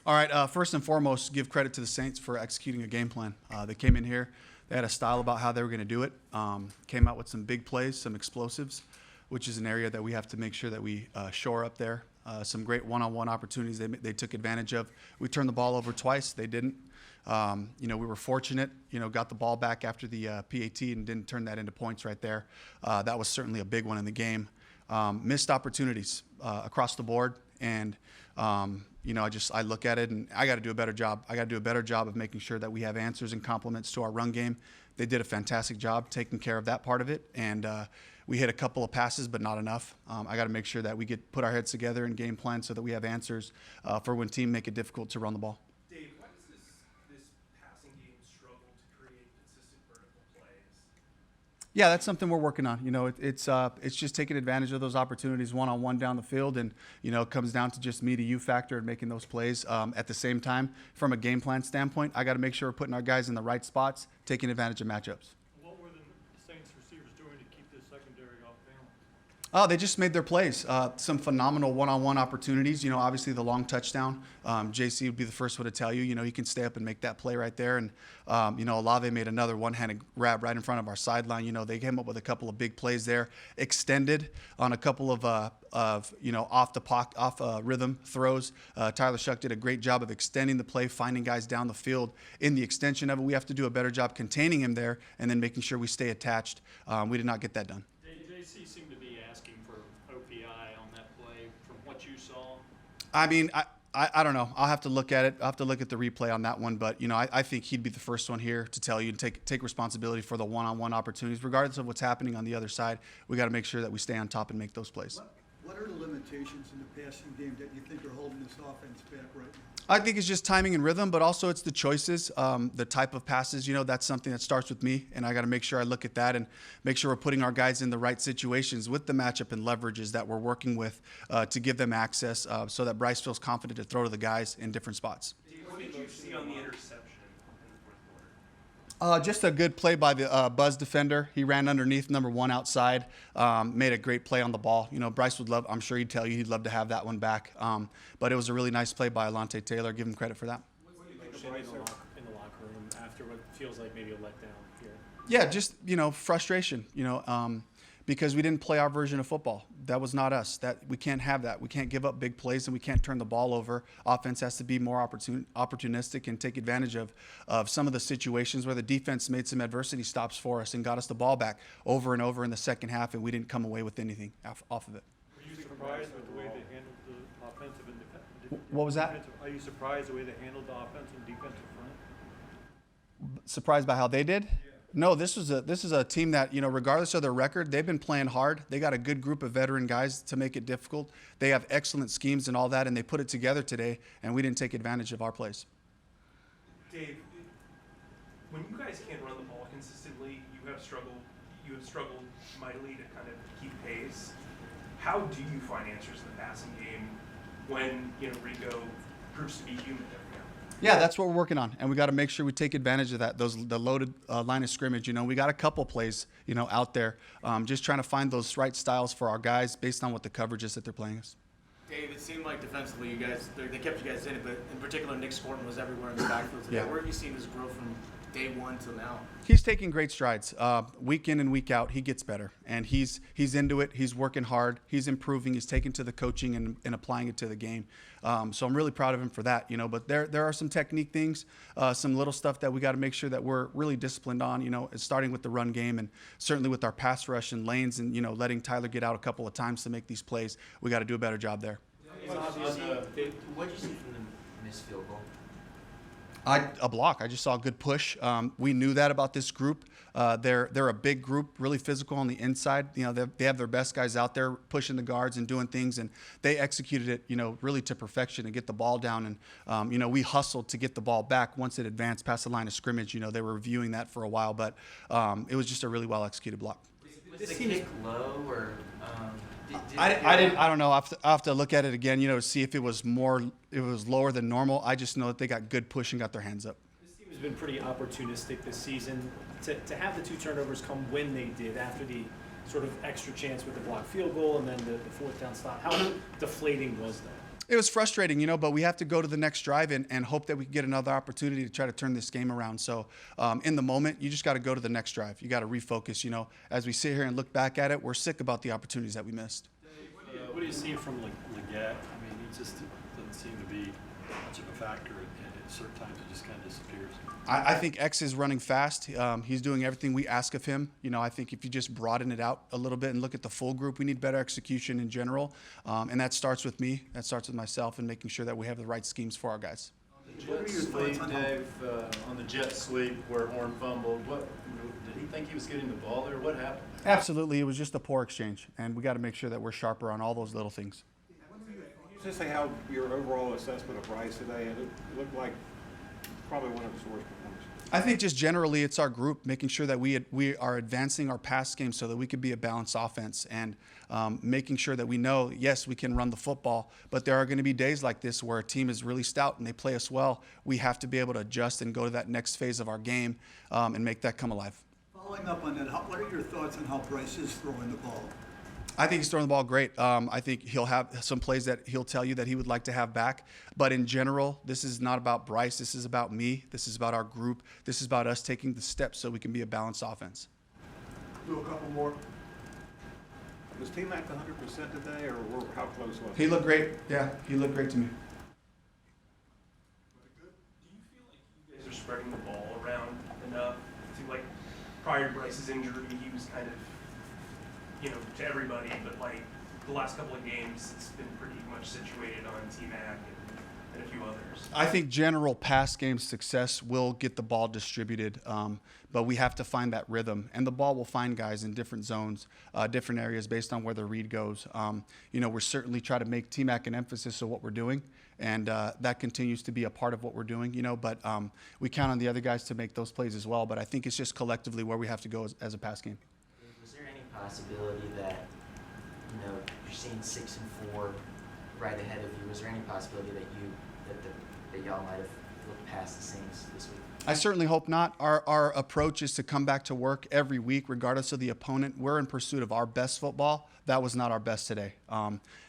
All right, first and foremost, give credit to the Saints for executing a game plan. They came in here, they had a style about how they were going to do it, came out with some big plays, some explosives, which is an area that we have to make sure that we shore up there. Some great one-on-one opportunities they took advantage of. We turned the ball over twice. They didn't. We were fortunate, got the ball back after the PAT and didn't turn that into points right there. That was certainly a big one in the game. Missed opportunities across the board. And, I look at it and I got to do a better job. I got to do a better job of making sure that we have answers and complements to our run game. They did a fantastic job taking care of that part of it. And we hit a couple of passes, but not enough. I got to make sure that we put our heads together and game plan so that we have answers for when teams make it difficult to run the ball. Dave, why does this passing game struggle to create consistent vertical plays? Yeah, that's something we're working on. It's just taking advantage of those opportunities one-on-one down the field, and it comes down to just me to you factor and making those plays. At the same time, from a game plan standpoint, I got to make sure we're putting our guys in the right spots, taking advantage of matchups. What were the Saints receivers doing to keep this secondary off balance? Oh, they just made their plays. Some phenomenal one-on-one opportunities. Obviously the long touchdown. JC would be the first one to tell you. He can stay up and make that play right there. And Olave made another one-handed grab right in front of our sideline. They came up with a couple of big plays there. Extended on a couple of off rhythm throws. Tyler Shuck did a great job of extending the play, finding guys down the field. In the extension of it, we have to do a better job containing him there and then making sure we stay attached. We did not get that done. JC seemed to be asking for OPI on that play from what you saw. I mean, I don't know. I'll have to look at it. I'll have to look at the replay on that one. But, I think he'd be the first one here to tell you and take responsibility for the one-on-one opportunities. Regardless of what's happening on the other side, we got to make sure that we stay on top and make those plays. What are the limitations in the passing game that you think are holding this offense back right now? I think it's just timing and rhythm, but also it's the choices, the type of passes. That's something that starts with me, and I got to make sure I look at that and make sure we're putting our guys in the right situations with the matchup and leverages that we're working with to give them access so that Bryce feels confident to throw to the guys in different spots. What did you see on the interception in the fourth quarter? Just a good play by the Buzz defender. He ran underneath number one outside, made a great play on the ball. Bryce would love, I'm sure he'd tell you he'd love to have that one back. But it was a really nice play by Alontae Taylor. Give him credit for that. What do you think of Bryce in the locker room after what feels like maybe a letdown here? Yeah, just, frustration, because we didn't play our version of football. That was not us. We can't have that. We can't give up big plays and we can't turn the ball over. Offense has to be more opportunistic and take advantage of some of the situations where the defense made some adversity stops for us and got us the ball back over and over in the second half, and we didn't come away with anything off of it. Were you surprised with the way they handled the offensive and defensive? What was that? Are you surprised the way they handled the offensive and defensive front? Surprised by how they did? No, this is a team that, regardless of their record, they've been playing hard. They got a good group of veteran guys to make it difficult. They have excellent schemes and all that, and they put it together today, and we didn't take advantage of our plays. Dave, when you guys can't run the ball consistently, you have struggled mightily to kind of keep pace. How do you find answers in the passing game when Rico proves to be human every now? Yeah, that's what we're working on, and we got to make sure we take advantage of that. The loaded line of scrimmage. We got a couple plays, out there, just trying to find those right styles for our guys based on what the coverage is that they're playing us. Dave, it seemed like defensively you guys they kept you guys in it, but in particular Nick Sporton was everywhere in the backfield today. Yeah. Where have you seen his growth from day one till now? He's taking great strides. Week in and week out, he gets better, and he's into it. He's working hard. He's improving. He's taking to the coaching and applying it to the game. So I'm really proud of him for that. But there are some technique things, some little stuff that we got to make sure that we're really disciplined on. Starting with the run game and certainly with our pass rush and lanes and letting Tyler get out a couple of times to make these plays. We got to do a better job there. What did you see from the missed field goal? A block. I just saw a good push. We knew that about this group. They're a big group, really physical on the inside. They have their best guys out there pushing the guards and doing things, and they executed it, really to perfection and get the ball down. And we hustled to get the ball back once it advanced past the line of scrimmage. They were reviewing that for a while, but it was just a really well executed block. Was the kick low or? I don't know. I'll have to look at it again, to see if it was lower than normal. I just know that they got good push and got their hands up. This team has been pretty opportunistic this season. To have the two turnovers come when they did after the sort of extra chance with the blocked field goal and then the fourth down stop, how deflating was that? It was frustrating, you know, but we have to go to the next drive and hope that we can get another opportunity to try to turn this game around. So in the moment, you just got to go to the next drive. You got to refocus, you know. As we sit here and look back at it, we're sick about the opportunities that we missed. What do you see from Leggett? I mean, he just doesn't seem to be much of a factor, and at certain times it just kind of disappears. I think X is running fast. He's doing everything we ask of him. You know, I think if you just broaden it out a little bit and look at the full group, we need better execution in general. And that starts with me. That starts with myself and making sure that we have the right schemes for our guys. What are your thoughts on how- Dave, on the jet sweep where Horn fumbled, did he think he was getting the ball there? What happened? Absolutely. It was just a poor exchange. And we got to make sure that we're sharper on all those little things. Just say how your overall assessment of Bryce today, it looked like probably one of his worst performances. I think just generally it's our group making sure that we are advancing our pass game so that we could be a balanced offense and making sure that we know, yes, we can run the football, but there are going to be days like this where a team is really stout and they play us well. We have to be able to adjust and go to that next phase of our game and make that come alive. Following up on that, what are your thoughts on how Bryce is throwing the ball? I think he's throwing the ball great. I think he'll have some plays that he'll tell you that he would like to have back. But in general, this is not about Bryce. This is about me. This is about our group. This is about us taking the steps so we can be a balanced offense. Do a couple more. Was T-Mac 100% today, or how close was He looked great. Yeah, he looked great to me. Do you feel like you guys are spreading the ball around enough to, like, prior to Bryce's injury, he was kind of, you know, to everybody, but like the last couple of games, it's been pretty much situated on T-Mac and a few others. I think general pass game success will get the ball distributed, but we have to find that rhythm. And the ball will find guys in different zones, different areas based on where the read goes. You know, we're certainly trying to make T-Mac an emphasis of what we're doing, and that continues to be a part of what we're doing, you know, but we count on the other guys to make those plays as well. But I think it's just collectively where we have to go as a pass game. Was there any possibility that, you know, you're seeing 6-4 right ahead of you? Was there any possibility that that y'all might have looked past the Saints this week? I certainly hope not. Our approach is to come back to work every week, regardless of the opponent. We're in pursuit of our best football. That was not our best today.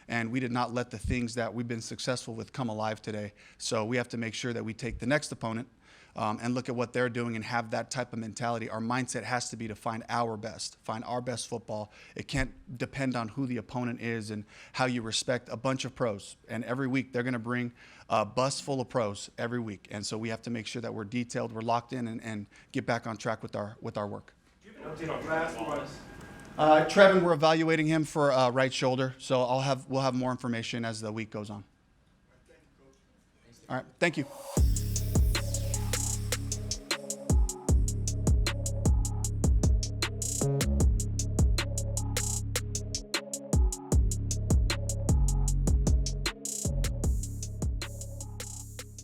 And we did not let the things that we've been successful with come alive today. So we have to make sure that we take the next opponent and look at what they're doing and have that type of mentality. Our mindset has to be to find our best football. It can't depend on who the opponent is and how you respect a bunch of pros. And every week they're going to bring a bus full of pros every week. And so we have to make sure that we're detailed, we're locked in, and get back on track with our work. Do you have an update on Travis Wallace? Trevin, we're evaluating him for right shoulder, so we'll have more information as the week goes on. All right, thank you.